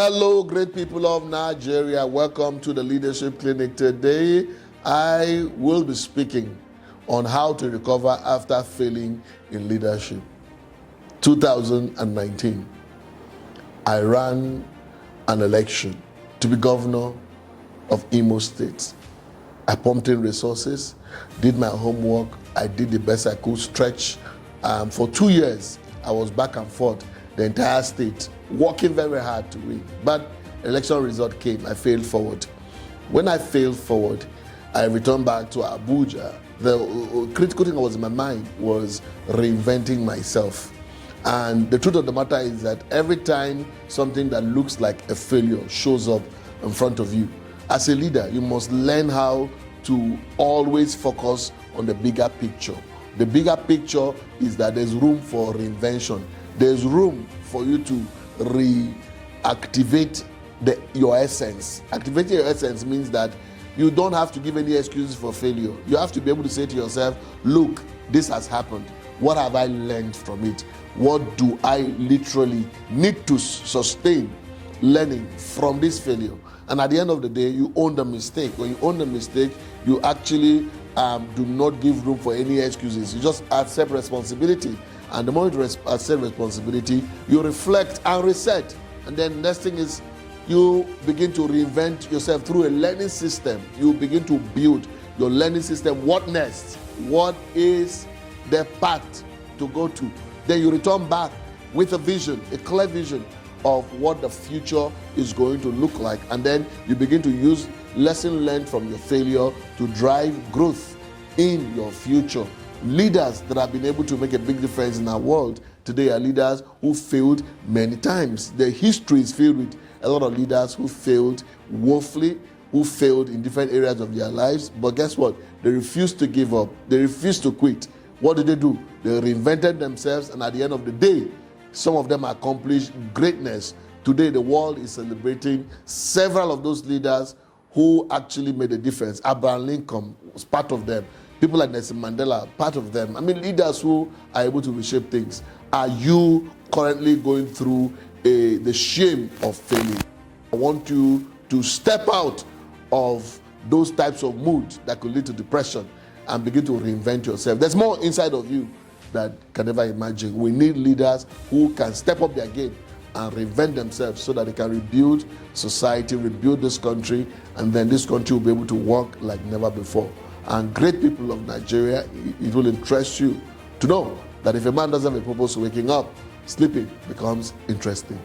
Hello, great people of Nigeria. Welcome to the Leadership Clinic. Today, I will be speaking on how to recover after failing in leadership. 2019, I ran an election to be governor of Imo State. I pumped in resources, did my homework, I did the best I could, stretch. For 2 years, I was back and forth the entire state, working very hard to win. But election result came, I failed forward. When I failed forward, I returned back to Abuja. The critical thing that was in my mind was reinventing myself. And the truth of the matter is that every time something that looks like a failure shows up in front of you, as a leader, you must learn how to always focus on the bigger picture. The bigger picture is that there's room for reinvention. There's room for you to reactivate your essence. Activating your essence means that you don't have to give any excuses for failure. You have to be able to say to yourself, look, this has happened. What have I learned from it? What do I literally need to sustain learning from this failure? And at the end of the day, you own the mistake. When you own the mistake, you actually do not give room for any excuses. You just accept responsibility. And the moment you accept responsibility, you reflect and reset. And then the next thing is you begin to reinvent yourself through a learning system. You begin to build your learning system. What next? What is the path to go to? Then you return back with a vision, a clear vision of what the future is going to look like. And then you begin to use lesson learned from your failure to drive growth in your future. Leaders that have been able to make a big difference in our world today are leaders who failed many times. The history is filled with a lot of leaders who failed woefully, who failed in different areas of their lives. But guess what? They refused to give up. They refused to quit. What did they do? They reinvented themselves, and at the end of the day, some of them accomplished greatness. Today, the world is celebrating several of those leaders who actually made a difference. Abraham Lincoln was part of them. People like Nelson Mandela, part of them. I mean, leaders who are able to reshape things. Are you currently going through the shame of failing? I want you to step out of those types of moods that could lead to depression and begin to reinvent yourself. There's more inside of you that can never imagine. We need leaders who can step up their game and reinvent themselves so that they can rebuild society, rebuild this country, and then this country will be able to work like never before. And great people of Nigeria, it will interest you to know that if a man doesn't have a purpose waking up, sleeping becomes interesting.